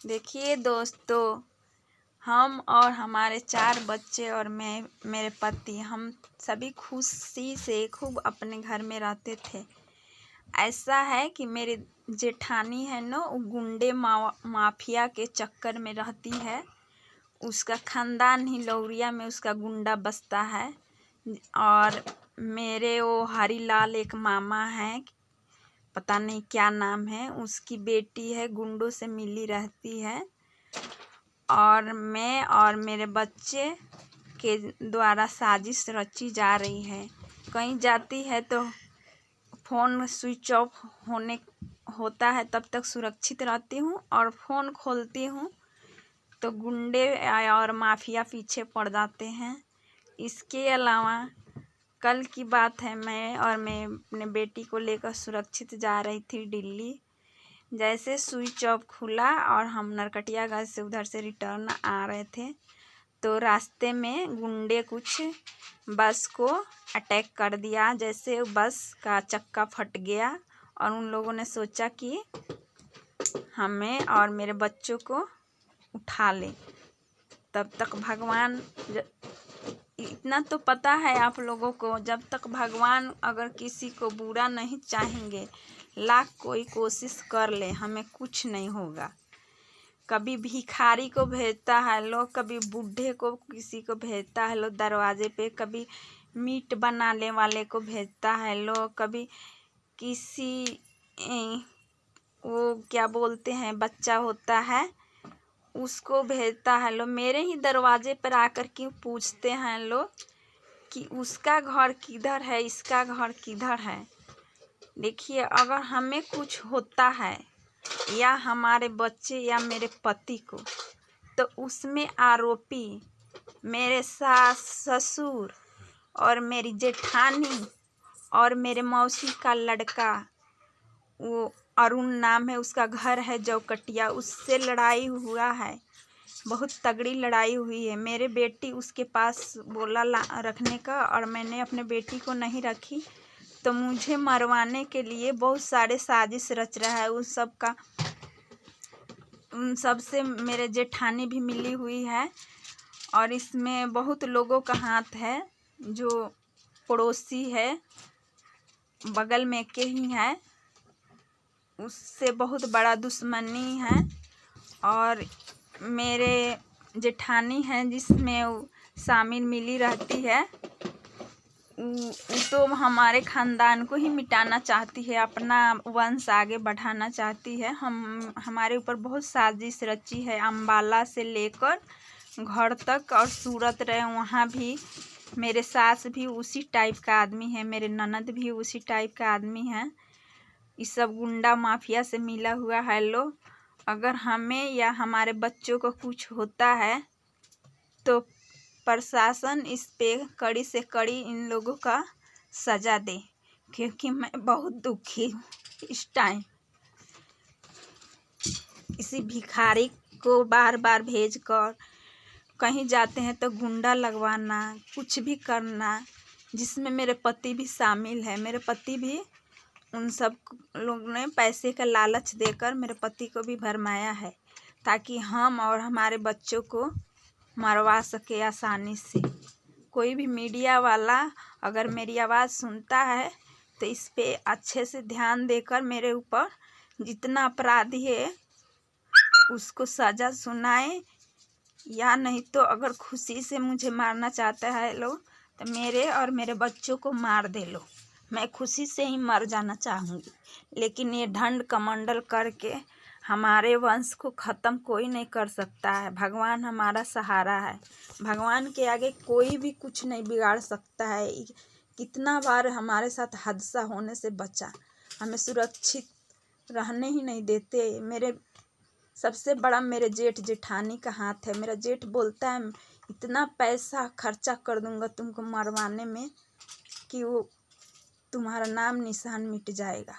देखिए दोस्तों, हम और हमारे 4 बच्चे और मैं, मेरे पति, हम सभी खुशी से खूब अपने घर में रहते थे। ऐसा है कि मेरी जेठानी है ना, वो गुंडे माफिया के चक्कर में रहती है। उसका खानदान ही लौरिया में उसका गुंडा बसता है। और मेरे वो हरीलाल एक मामा हैं, पता नहीं क्या नाम है, उसकी बेटी है, गुंडों से मिली रहती है। और मैं और मेरे बच्चे के द्वारा साजिश रची जा रही है। कहीं जाती है तो फ़ोन स्विच ऑफ होता है, तब तक सुरक्षित रहती हूँ, और फ़ोन खोलती हूँ तो गुंडे और माफिया पीछे पड़ जाते हैं। इसके अलावा कल की बात है, मैं अपने बेटी को लेकर सुरक्षित जा रही थी दिल्ली। जैसे स्विच ऑफ खुला और हम नरकटियागंज से उधर से रिटर्न आ रहे थे, तो रास्ते में गुंडे कुछ बस को अटैक कर दिया। जैसे बस का चक्का फट गया और उन लोगों ने सोचा कि हमें और मेरे बच्चों को उठा ले। तब तक भगवान, इतना तो पता है आप लोगों को, जब तक भगवान अगर किसी को बुरा नहीं चाहेंगे, लाख कोई कोशिश कर ले, हमें कुछ नहीं होगा। कभी भिखारी को भेजता है लोग, कभी बूढ़े को किसी को भेजता है लोग दरवाजे पे, कभी मीट बनाने वाले को भेजता है लोग, कभी किसी वो क्या बोलते हैं, बच्चा होता है उसको भेजता है लोग। मेरे ही दरवाजे पर आकर क्यों पूछते हैं लोग कि उसका घर किधर है, इसका घर किधर है। देखिए, अगर हमें कुछ होता है या हमारे बच्चे या मेरे पति को, तो उसमें आरोपी मेरे सास ससुर और मेरी जेठानी और मेरे मौसी का लड़का, वो अरुण नाम है, उसका घर है जौकटिया, उससे लड़ाई हुआ है, बहुत तगड़ी लड़ाई हुई है। मेरे बेटी उसके पास बोला रखने का, और मैंने अपने बेटी को नहीं रखी, तो मुझे मरवाने के लिए बहुत सारे साजिश रच रहा है। उन सब से मेरे जेठानी भी मिली हुई है, और इसमें बहुत लोगों का हाथ है। जो पड़ोसी है, बगल में के ही है, उससे बहुत बड़ा दुश्मनी है। और मेरे जेठानी हैं जिसमें शामिल मिली रहती है, तो हमारे ख़ानदान को ही मिटाना चाहती है, अपना वंश आगे बढ़ाना चाहती है। हमारे ऊपर बहुत साजिश रची है, अम्बाला से लेकर घर तक, और सूरत रहे वहाँ भी। मेरे सास भी उसी टाइप का आदमी है, मेरे ननद भी उसी टाइप का आदमी है। ये सब गुंडा माफिया से मिला हुआ है लोग। अगर हमें या हमारे बच्चों को कुछ होता है तो प्रशासन इस पे कड़ी से कड़ी इन लोगों का सज़ा दे, क्योंकि मैं बहुत दुखी हूँ इस टाइम। इसी भिखारी को बार बार भेजकर कहीं जाते हैं तो गुंडा लगवाना, कुछ भी करना, जिसमें मेरे पति भी शामिल है। मेरे पति भी, उन सब लोग ने पैसे का लालच देकर मेरे पति को भी भरमाया है, ताकि हम और हमारे बच्चों को मरवा सके आसानी से। कोई भी मीडिया वाला अगर मेरी आवाज़ सुनता है तो इस पे अच्छे से ध्यान देकर मेरे ऊपर जितना अपराधी है उसको सज़ा सुनाए, या नहीं तो अगर खुशी से मुझे मारना चाहता है लोग तो मेरे और मेरे बच्चों को मार दे लो, मैं खुशी से ही मर जाना चाहूँगी। लेकिन ये ढंड कमंडल करके हमारे वंश को ख़त्म कोई नहीं कर सकता है। भगवान हमारा सहारा है, भगवान के आगे कोई भी कुछ नहीं बिगाड़ सकता है। कितना बार हमारे साथ हादसा होने से बचा, हमें सुरक्षित रहने ही नहीं देते। मेरे सबसे बड़ा मेरे जेठ जेठानी का हाथ है। मेरा जेठ बोलता है इतना पैसा खर्चा कर दूंगा तुमको मरवाने में कि वो तुम्हारा नाम निशान मिट जाएगा।